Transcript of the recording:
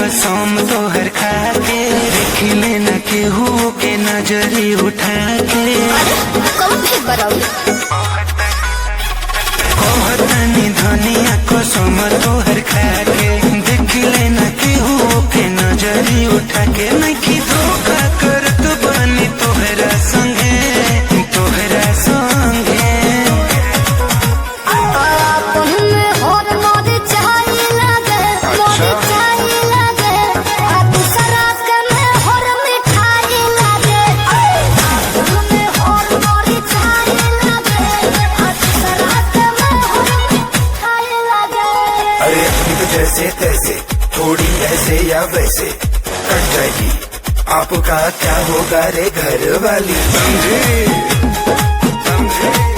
कसम तोहर खा के देखिले न केहू के नजरी उठा के कहतनी धनिया कसम तोहर खा के देखिले न केहू के नजरी उठा के नहीं धोखा करत बानी तोहरा संगे तोहरा संगे। अरे अपनी तो जैसे तैसे थोड़ी ऐसे या वैसे कट जाएगी, आपका क्या होगा रे घर वाली। समझे समझे।